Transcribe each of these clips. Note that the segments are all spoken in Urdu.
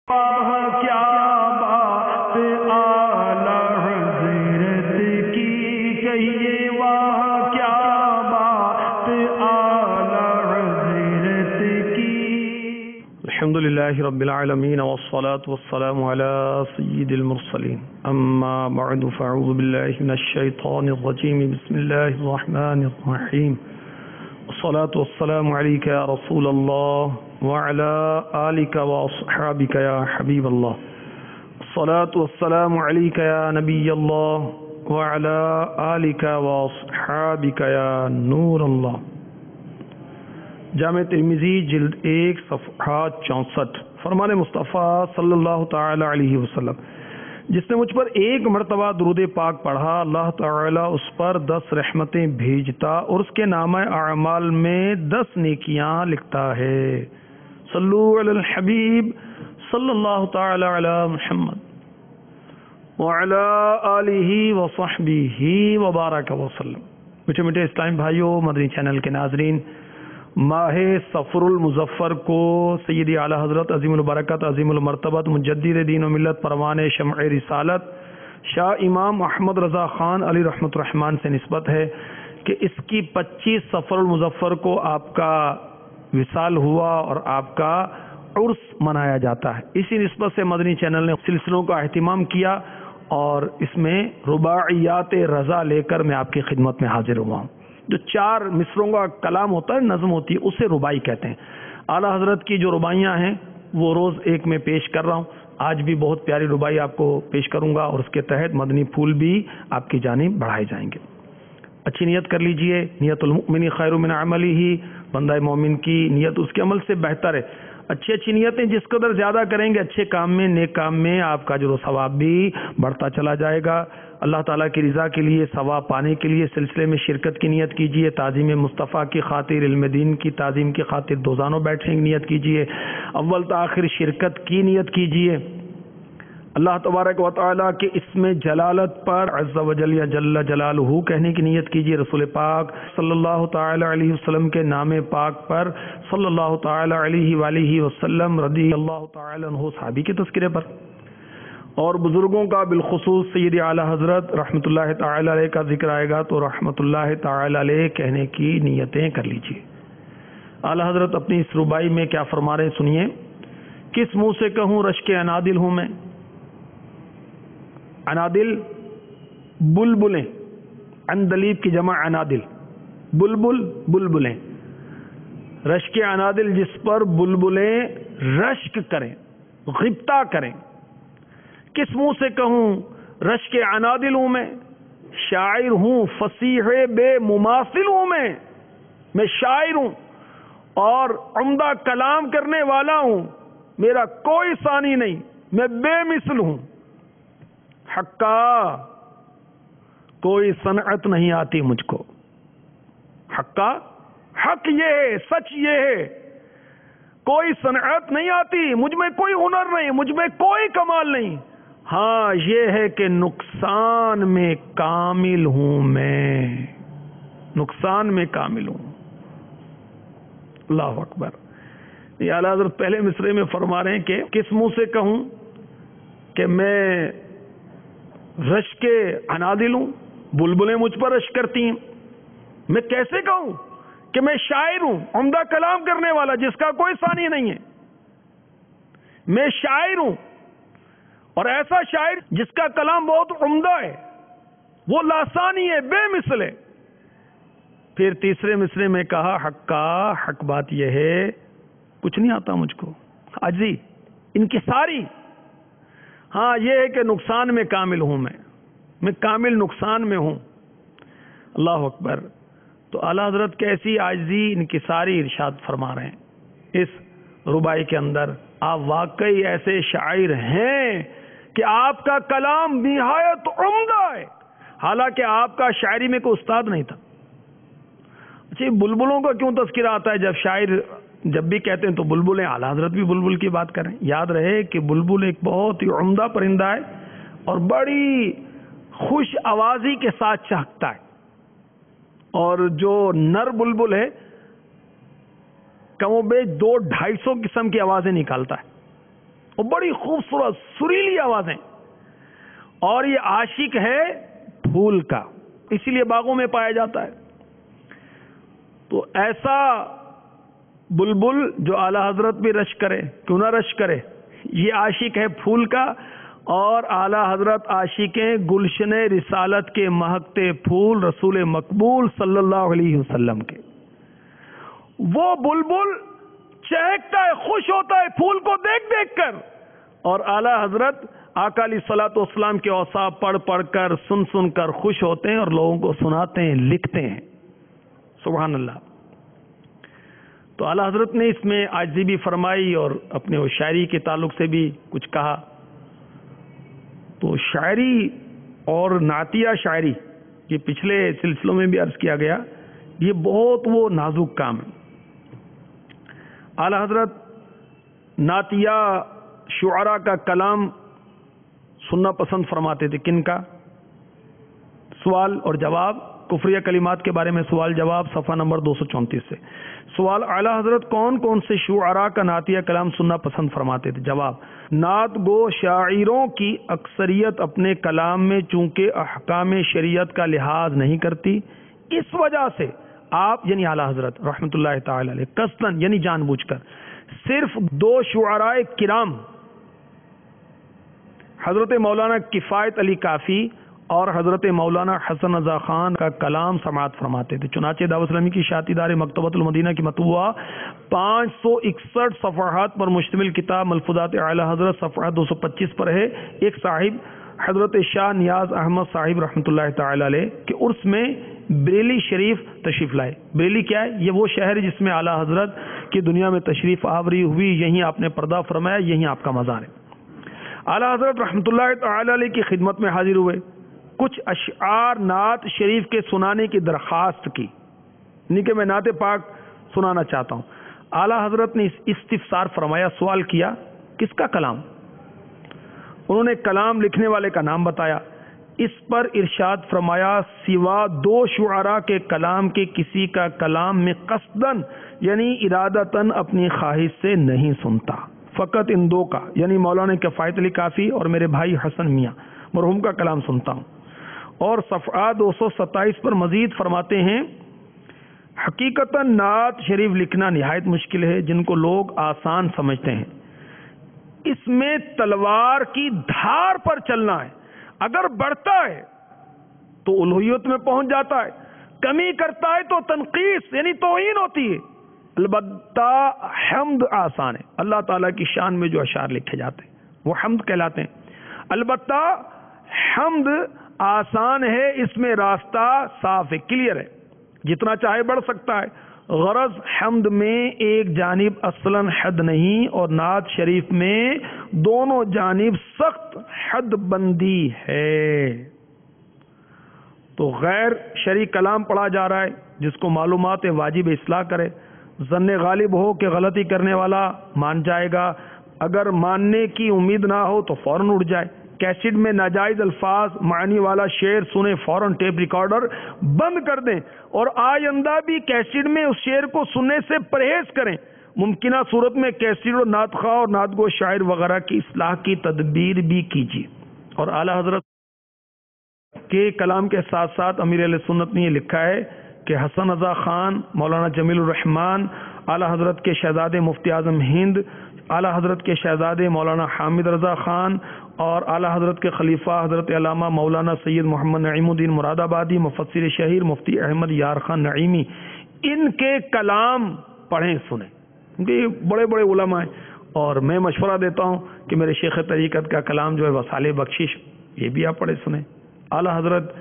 کیا بات اعلی حضرت کی کہیے، واہ کیا بات اعلی حضرت کی۔ الحمدللہ رب العالمین والصلاة والسلام علی سید المرسلین، اما بعد فاعوذ باللہ من الشیطان الرجیم، بسم اللہ الرحمن الرحیم، الصلاة والسلام علیک یا رسول اللہ وعلى آلك وأصحابك يا حبيب الله، الصلاة والسلام عليك يا نبي الله وعلى آلك وأصحابك يا نور الله۔ جامع ترمذی جلد 1 صفحہ 64۔ فرمان مصطفیٰ صلی اللہ تعالی علیہ وسلم، جس نے مجھ پر ایک مرتبہ درود پاک پڑھا، اللہ تعالی اس پر 10 رحمتیں بھیجتا اور اس کے نامہ اعمال میں 10 نیکیاں لکھتا ہے۔ صلو علی الحبیب صلی اللہ تعالی علی محمد وعلی آلہ وصحبہ وبارک وسلم۔ میٹھے میٹھے اسلام بھائیوں، مدنی چینل کے ناظرین، ماہ صفر المظفر کو سیدی اعلی حضرت عظیم البرکت عظیم المرتبت مجدد دین و ملت پروان شمع رسالت شاہ امام احمد رضا خان علی رحمۃ الرحمان سے نسبت ہے کہ اس کی 25 صفر المظفر کو آپ کا وصال ہوا اور آپ کا عرس منایا جاتا ہے۔ اسی نسبت سے مدنی چینل نے سلسلوں کا اہتمام کیا اور اس میں رباعیات رضا لے کر میں آپ کی خدمت میں حاضر ہوا ہوں۔ جو 4 مصروں کا کلام ہوتا ہے، نظم ہوتی ہے، اسے رباعی کہتے ہیں۔ اعلیٰ حضرت کی جو رباعیاں ہیں وہ روز ایک میں پیش کر رہا ہوں۔ آج بھی بہت پیاری رباعی آپ کو پیش کروں گا اور اس کے تحت مدنی پھول بھی آپ کی جانب بڑھائے جائیں گے۔ اچھی نیت کر لیجئے، نیت المؤمن خیر من عملہ، بندہ مومن کی نیت اس کے عمل سے بہتر ہے۔ اچھی نیتیں جس قدر زیادہ کریں گے، اچھے کام میں، نیک کام میں آپ کا اجر و ثواب بھی بڑھتا چلا جائے گا۔ اللہ تعالیٰ کی رضا کے لیے، ثواب پانے کے لیے سلسلے میں شرکت کی نیت کیجیے، تعظیم مصطفیٰ کی خاطر، علم دین کی تعظیم کی خاطر دوزانوں بیٹھنے کی نیت کیجیے، اول تا آخر شرکت کی نیت کیجیے۔ اللہ تبارک و تعالیٰ کے اسم جلالت پر عز و جل یا جل جلالہ کہنے کی نیت کیجیے، رسول پاک صلی اللہ تعالی علیہ وسلم کے نام پاک پر صلی اللہ تعالی علیہ وآلہ وسلم رضی اللہ تعالی عنہ صحابی کے تذکرے پر، اور بزرگوں کا بالخصوص سید اعلی حضرت رحمۃ اللہ تعالی علیہ کا ذکر آئے گا تو رحمۃ اللہ تعالی علیہ کہنے کی نیتیں کر لیجیے۔ اعلی حضرت اپنی اس رباعی میں کیا فرما رہے ہیں سنیے۔ کس منہ سے کہوں رشک انادل ہوں میں، انادل بلبلیں، اندلیب کی جمع انادل، بلبل بلبلیں، رشک انادل جس پر بلبلیں رشک کریں، غبطہ کریں۔ کس منہ سے کہوں رشک انادل ہوں میں، شاعر ہوں فصیح بے مماثل ہوں میں شاعر ہوں اور عمدہ کلام کرنے والا ہوں، میرا کوئی ثانی نہیں، میں بے مثل ہوں۔ حقا کوئی صنعت نہیں آتی مجھ کو، حقا حق یہ ہے، سچ یہ ہے، کوئی صنعت نہیں آتی، مجھ میں کوئی ہنر نہیں، مجھ میں کوئی کمال نہیں، ہاں یہ ہے کہ نقصان میں کامل ہوں، میں نقصان میں کامل ہوں۔ اللہ اکبر۔ یہ اعلیٰ حضرت پہلے مصرے میں فرما رہے ہیں کہ کس منہ سے کہوں کہ میں رشک انادل ہوں، بلبلیں مجھ پر رشک کرتی ہیں، میں کیسے کہوں کہ میں شاعر ہوں، عمدہ کلام کرنے والا جس کا کوئی ثانی نہیں ہے، میں شاعر ہوں اور ایسا شاعر جس کا کلام بہت عمدہ ہے، وہ لاسانی ہے، بے مثل ہے۔ پھر تیسرے مصرے میں کہا حقا، حق بات یہ ہے کچھ نہیں آتا مجھ کو، عاجزی انکساری، ہاں یہ ہے کہ نقصان میں کامل ہوں، میں کامل نقصان میں ہوں۔ اللہ اکبر۔ تو اعلیٰ حضرت کیسی عاجزی انکساری ارشاد فرما رہے ہیں اس رباعی کے اندر۔ آپ واقعی ایسے شاعر ہیں کہ آپ کا کلام نہایت عمدہ ہے، حالانکہ آپ کا شاعری میں کوئی استاد نہیں تھا۔ اچھا، بلبلوں کا کیوں تذکرہ آتا ہے؟ جب شاعر جب بھی کہتے ہیں تو بلبلیں، اعلیٰ حضرت بھی بلبل کی بات کریں۔ یاد رہے کہ بلبل ایک بہت ہی عمدہ پرندہ ہے اور بڑی خوش آوازی کے ساتھ چہکتا ہے، اور جو نر بلبل ہے کم و بیش 200-250 قسم کی آوازیں نکالتا ہے، اور بڑی خوبصورت سریلی آوازیں. اور یہ عاشق ہے پھول کا، اسی لیے باغوں میں پایا جاتا ہے. تو ایسا بلبل جو اعلی حضرت بھی رشک کرے، کیوں نہ رشک کرے. یہ عاشق ہے پھول کا، اور اعلی حضرت عاشقیں گلشن رسالت کے مہکتے پھول رسول مقبول صلی اللہ علیہ وسلم کے. وہ بلبل چہکتا ہے، خوش ہوتا ہے پھول کو دیکھ دیکھ کر، اور اعلی حضرت آقا علیہ الصلوۃ والسلام کے اوصاف پڑھ پڑھ کر سن سن کر خوش ہوتے ہیں اور لوگوں کو سناتے ہیں، لکھتے ہیں. سبحان اللہ. تو اعلی حضرت نے اس میں عاجزی بھی فرمائی اور اپنے وہ شاعری کے تعلق سے بھی کچھ کہا. تو شاعری اور نعتیہ شاعری، یہ پچھلے سلسلوں میں بھی عرض کیا گیا، یہ بہت وہ نازک کام ہے. اعلی حضرت نعتیہ شعراء کا کلام سننا پسند فرماتے تھے. کن کا؟ سوال اور جواب، کفریہ کلمات کے بارے میں سوال جواب، صفحہ نمبر 234 سے. سوال: اعلی حضرت کون کون سے شعراء کا نعتیہ کلام سننا پسند فرماتے تھے؟ جواب: نعت گو شاعروں کی اکثریت اپنے کلام میں چونکہ احکام شریعت کا لحاظ نہیں کرتی، اس وجہ سے آپ یعنی اعلی حضرت رحمۃ اللہ تعالی علیہ قصداً یعنی جان بوجھ کر صرف 2 شعراء کرام حضرت مولانا کفایت علی کافی اور حضرت مولانا حسن رضا خان کا کلام سماعت فرماتے تھے. چنانچہ دعوت اسلامی کی اشاعتی ادارے مکتبۃ المدینہ کی مطبوعہ 561 صفحات پر مشتمل کتاب ملفوظات اعلی حضرت صفحہ 225 پر ہے. ایک صاحب حضرت شاہ نیاز احمد صاحب رحمۃ اللہ تعالی علیہ کے عرس میں بریلی شریف تشریف لائے. بریلی کیا ہے؟ یہ وہ شہر جس میں اعلی حضرت کی دنیا میں تشریف آوری ہوئی، یہیں آپ نے پردہ فرمایا، یہیں آپ کا مزار ہے. اعلی حضرت رحمۃ اللہ تعالی علیہ کی خدمت میں حاضر ہوئے، کچھ اشعار نعت شریف کے سنانے کی درخواست کی، یعنی کہ میں نعت پاک سنانا چاہتا ہوں. اعلی حضرت نے استفسار فرمایا، سوال کیا کس کا کلام؟ انہوں نے کلام لکھنے والے کا نام بتایا. اس پر ارشاد فرمایا، سوا 2 شعراء کے کلام کے کسی کا کلام میں قصداً یعنی ارادتاً اپنی خواہش سے نہیں سنتا، فقط ان 2 کا یعنی مولانا کفایت علی کافی اور میرے بھائی حسن میاں مرحوم کا کلام سنتا ہوں. اور صفحہ 227 پر مزید فرماتے ہیں، حقیقتاً نعت شریف لکھنا نہایت مشکل ہے، جن کو لوگ آسان سمجھتے ہیں. اس میں تلوار کی دھار پر چلنا ہے، اگر بڑھتا ہے تو الوہیت میں پہنچ جاتا ہے، کمی کرتا ہے تو تنقیص یعنی توہین ہوتی ہے. البتہ حمد آسان ہے، اللہ تعالیٰ کی شان میں جو اشعار لکھے جاتے ہیں وہ حمد کہلاتے ہیں. البتہ حمد آسان ہے، اس میں راستہ صاف ہے، کلیئر ہے، جتنا چاہے بڑھ سکتا ہے. غرض حمد میں ایک جانب اصلاً حد نہیں، اور نعت شریف میں دونوں جانب سخت حد بندی ہے. تو غیر شرعی کلام پڑھا جا رہا ہے، جس کو معلومات واجب اصلاح کرے. ظن غالب ہو کہ غلطی کرنے والا مان جائے گا، اگر ماننے کی امید نہ ہو تو فوراً اٹھ جائے. کیسٹ میں ناجائز الفاظ معنی والا شعر سنے فوراً ٹیپ ریکارڈر بند کر دیں، اور آئندہ بھی کیسٹ میں اس شعر کو سننے سے پرہیز کریں. ممکنہ صورت میں کیسٹ اور نعت خواہ اور نعت گو شاعر وغیرہ کی اصلاح کی تدبیر بھی کیجیے. اور اعلی حضرت کے کلام کے ساتھ ساتھ امیر اہل سنت نے یہ لکھا ہے کہ حسن رضا خان، مولانا جمیل الرحمان، اعلی حضرت کے شہزادے مفتی اعظم ہند، اعلی حضرت کے شہزادے مولانا حامد رضا خان اور اعلی حضرت کے خلیفہ حضرت علامہ مولانا سید محمد نعیم الدین مراد آبادی، مفسر شہیر مفتی احمد یار خان نعیمی، ان کے کلام پڑھیں سنیں، کیونکہ یہ بڑے بڑے علماء ہیں. اور میں مشورہ دیتا ہوں کہ میرے شیخ طریقت کا کلام جو ہے وسائل بخشش، یہ بھی آپ پڑھیں سنیں. اعلی حضرت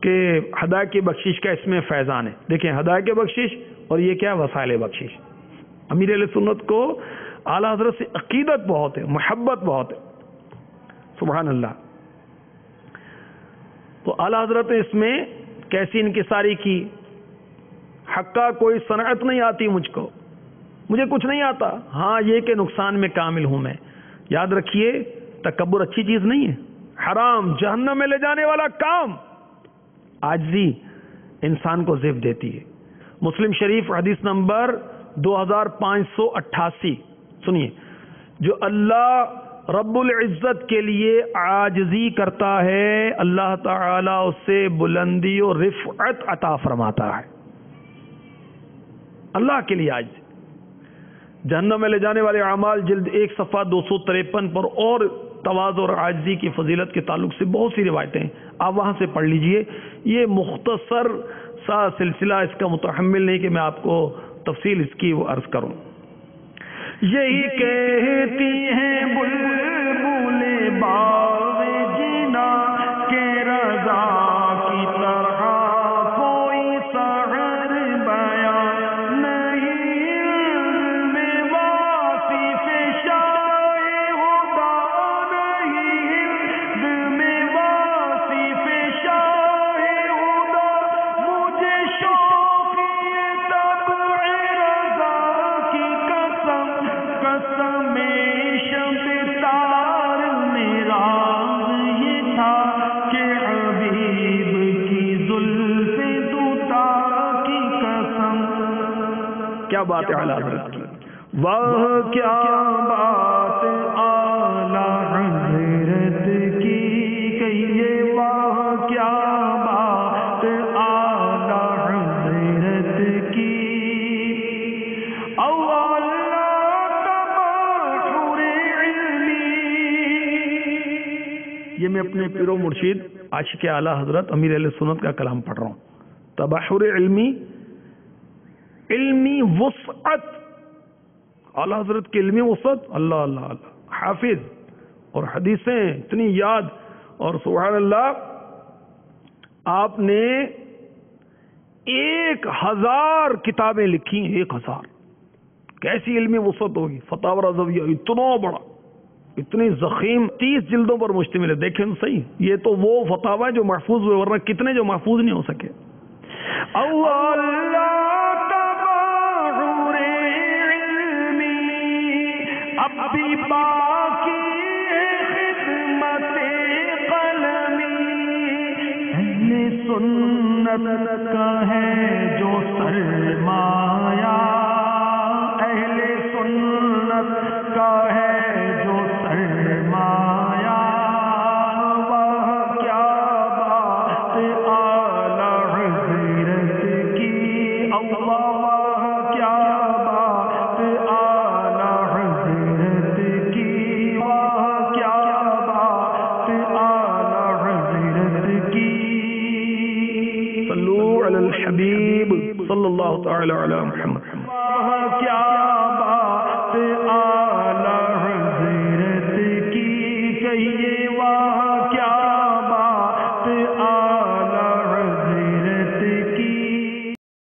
کے ہدایت کی بخشش کا اس میں فیضان ہے. دیکھیں ہدایت کی بخشش اور یہ کیا وسائل بخشش. امیر اہل سنت کو اعلی حضرت سے عقیدت بہت ہے، محبت بہت ہے. سبحان اللہ. تو اعلی حضرت نے اس میں کیسی انکساری کی، حق کا کوئی صنعت نہیں آتی مجھ کو، مجھے کچھ نہیں آتا، ہاں یہ کہ نقصان میں کامل ہوں میں. یاد رکھیے تکبر اچھی چیز نہیں ہے، حرام جہنم میں لے جانے والا کام. عاجزی انسان کو زیب دیتی ہے. مسلم شریف حدیث نمبر 2588 سنیے، جو اللہ رب العزت کے لیے عاجزی کرتا ہے، اللہ تعالی اس سے بلندی و رفعت عطا فرماتا ہے. اللہ کے لیے عاجزی. جہنم میں لے جانے والے اعمال جلد 1 صفحہ 253 پر اور تواضع اور عاجزی کی فضیلت کے تعلق سے بہت سی روایتیں ہیں، آپ وہاں سے پڑھ لیجئے. یہ مختصر سا سلسلہ اس کا متحمل نہیں کہ میں آپ کو تفصیل اس کی وہ عرض کروں. یہی کہتی ہیں بلبل باغ جنا کے رضا کی طرح کوئی سحر بیان نہیں، میں واصف شاہ خدا نہیں، میں واصف شاہ خدا، مجھے شوق یہ طبع رضا کی قسم، قسم شب تار میرا یہ تھا کہ حبیب کی زلف دوتا کی قسم. کیا بات ہے اعلیٰ حضرت کی، واہ کیا بات اعلیٰ حضرت کی کہیے، واہ کیا بات اعلیٰ حضرت کی. یہ میں اپنے پیر و مرشید عاشق اعلیٰ حضرت امیر اہل سنت کا کلام پڑھ رہا ہوں. تبحر علمی، علمی وسعت، اعلیٰ حضرت کی علمی وسعت، اللہ اللہ اللہ. حافظ اور حدیثیں اتنی یاد، اور سبحان اللہ آپ نے 1000 کتابیں لکھی ہیں. 1000 کیسی علمی وسعت ہوگی. فتاوی رضویہ اتنا بڑا، اتنی ضخیم، 30 جلدوں پر مشتمل ہے. دیکھیں تو صحیح، یہ تو وہ فتاوی جو محفوظ ہوئے، ورنہ کتنے جو محفوظ نہیں ہو سکے. اللہ تبحر علمی اب بھی باقی خدمت قلمی، اہل سنت کا ہے جو سرمایہ، اہل سنت کا ہے جو سرمایہ. وہ کیا بات اعلیٰ حضرت کی، اللہ وہ کیا بات اعلیٰ حضرت کی، وہ کیا بات اعلیٰ حضرت کی. صلو علی الحبیب صلی اللہ تعالی علی محمد. کیا بات اعلیٰ حضرت کی کہیے، واہ کیا بات